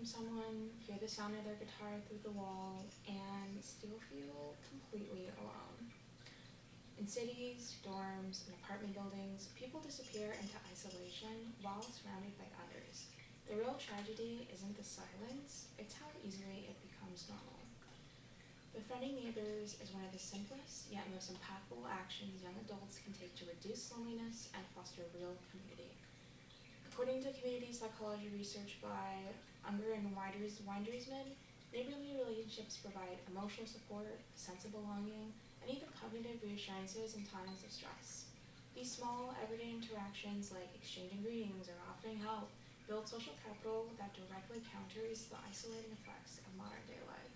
someone, hear the sound of their guitar through the wall, and still feel completely alone. In cities, dorms, and apartment buildings, people disappear into isolation while surrounded by others. The real tragedy isn't the silence, it's how easily it becomes normal. Befriending neighbors is one of the simplest yet most impactful actions young adults can take to reduce loneliness and foster real community. According to community psychology research by Unger and Weindersman, neighborly relationships provide emotional support, a sense of belonging, and even cognitive reassurances in times of stress. These small, everyday interactions, like exchanging greetings or offering help, build social capital that directly counters the isolating effects of modern day life.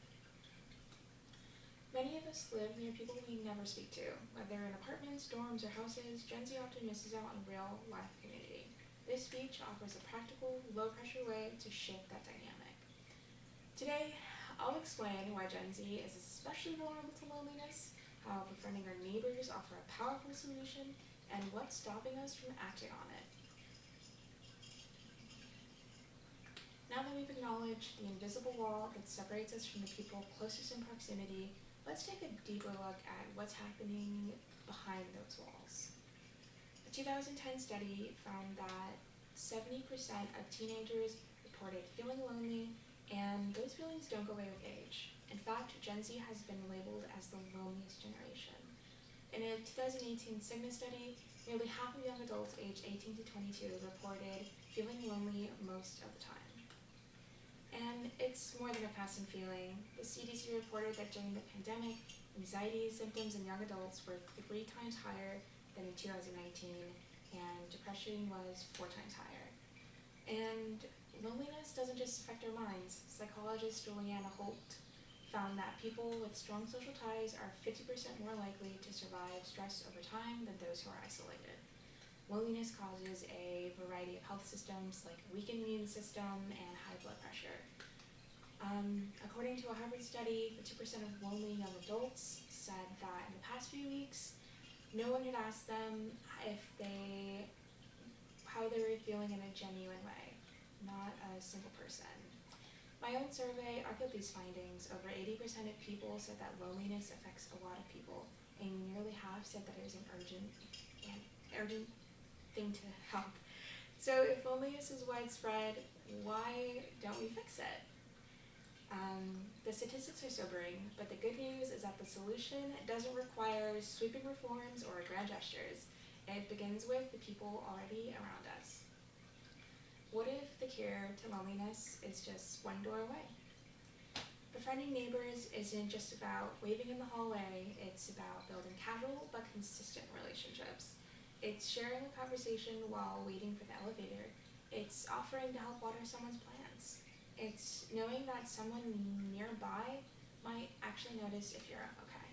Many of us live near people we never speak to. Whether in apartments, dorms, or houses, Gen Z often misses out on real life community. This speech offers a practical, low-pressure way to shift that dynamic. Today, I'll explain why Gen Z is especially vulnerable to loneliness, how befriending our neighbors offer a powerful solution, and what's stopping us from acting on it. Now that we've acknowledged the invisible wall that separates us from the people closest in proximity, let's take a deeper look at what's happening behind those walls. A 2010 study found that 70% of teenagers reported feeling lonely, and those feelings don't go away with age. In fact, Gen Z has been labeled as the loneliest generation. In a 2018 Cigna study, nearly half of young adults aged 18 to 22 reported feeling lonely most of the time. And it's more than a passing feeling. The CDC reported that during the pandemic, anxiety symptoms in young adults were 3 times higher than in 2019, and depression was 4 times higher. And loneliness doesn't just affect our minds. Psychologist Juliana Holt found that people with strong social ties are 50% more likely to survive stress over time than those who are isolated. Loneliness causes a variety of health systems like a weakened immune system and high blood pressure. According to a Harvard study, 50% of lonely young adults said that in the past few weeks, no one had asked them how they were feeling in a genuine way, not a single person. My own survey echoed these findings. Over 80% of people said that loneliness affects a lot of people, and nearly half said that it is an urgent thing to help. So if loneliness is widespread, why don't we fix it? The statistics are sobering, but the good news is that the solution doesn't require sweeping reforms or grand gestures. It begins with the people already around us. What if the cure to loneliness is just one door away? Befriending neighbors isn't just about waving in the hallway, it's about building casual but consistent relationships. It's sharing a conversation while waiting for the elevator. It's offering to help water someone's plants. It's knowing that someone nearby might actually notice if you're okay.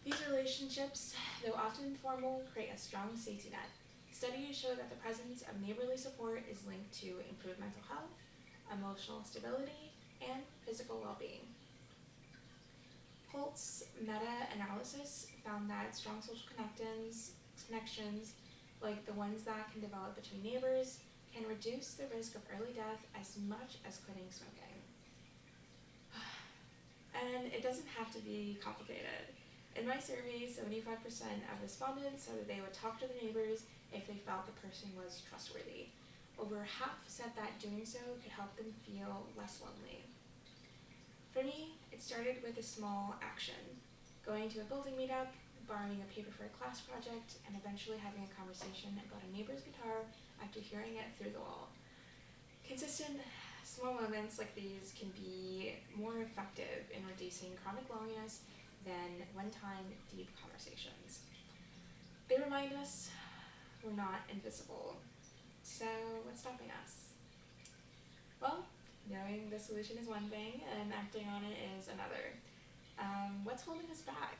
These relationships, though often informal, create a strong safety net. Studies show that the presence of neighborly support is linked to improved mental health, emotional stability, and physical well-being. Holt's meta-analysis found that strong social connections, like the ones that can develop between neighbors, can reduce the risk of early death as much as quitting smoking. And it doesn't have to be complicated. In my survey, 75% of respondents said that they would talk to the neighbors if they felt the person was trustworthy. Over half said that doing so could help them feel less lonely. For me, it started with a small action, going to a building meetup, borrowing a paper for a class project, and eventually having a conversation about a neighbor's guitar after hearing it through the wall. Consistent, small moments like these can be more effective in reducing chronic loneliness than one-time deep conversations. They remind us we're not invisible. So what's stopping us? Well, knowing the solution is one thing and acting on it is another. What's holding us back?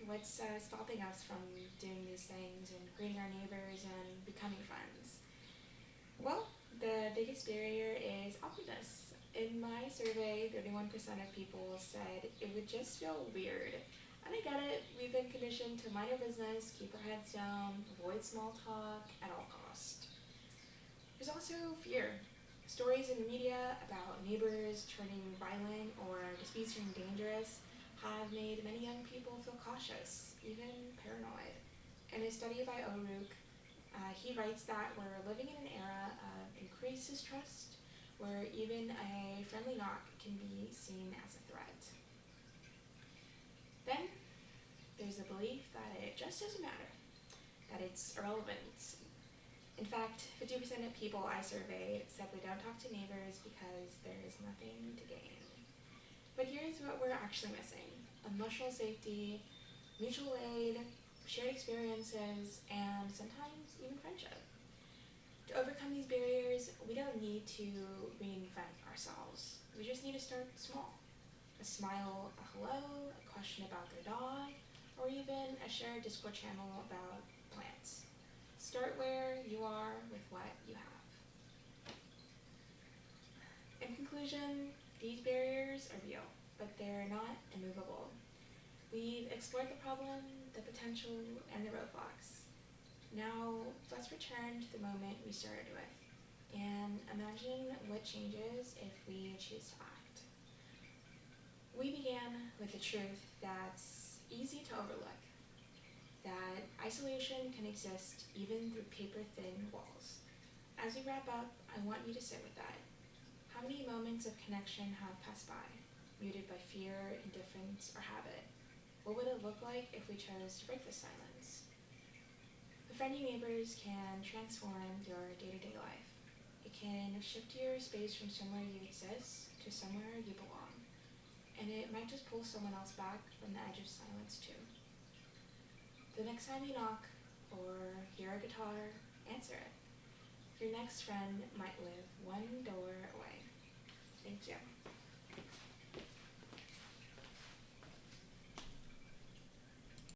What's stopping us from doing these things and greeting our neighbors and becoming friends? Well, the biggest barrier is awkwardness. In my survey, 31% of people said it would just feel weird. And I get it, we've been conditioned to mind our business, keep our heads down, avoid small talk at all costs. There's also fear. Stories in the media about neighbors turning violent or disputes turning dangerous have made many young people feel cautious, even paranoid. In a study by O'Rourke, he writes that we're living in an era of increased distrust, where even a friendly knock can be seen as a threat. Then there's the belief that it just doesn't matter, that it's irrelevant. In fact, 50% of people I surveyed said they don't talk to neighbors because there's nothing to gain. But here's what we're actually missing: emotional safety, mutual aid, shared experiences, and sometimes even friendship. To overcome these barriers, we don't need to reinvent ourselves. We just need to start small. A smile, a hello, a question about their dog, or even a shared Discord channel about plants. Start where you are with what you have. In conclusion, these barriers are real, but they're not immovable. We've explored the problem, the potential, and the roadblocks. Now, let's return to the moment we started with and imagine what changes if we choose to act. We began with the truth that's easy to overlook, that isolation can exist even through paper-thin walls. As we wrap up, I want you to sit with that. How many moments of connection have passed by, muted by fear, indifference, or habit? What would it look like if we chose to break this silence? Befriending neighbors can transform your day-to-day life. It can shift your space from somewhere you exist to somewhere you belong. And it might just pull someone else back from the edge of silence too. The next time you knock or hear a guitar, answer it. Your next friend might live one door away. Thank you.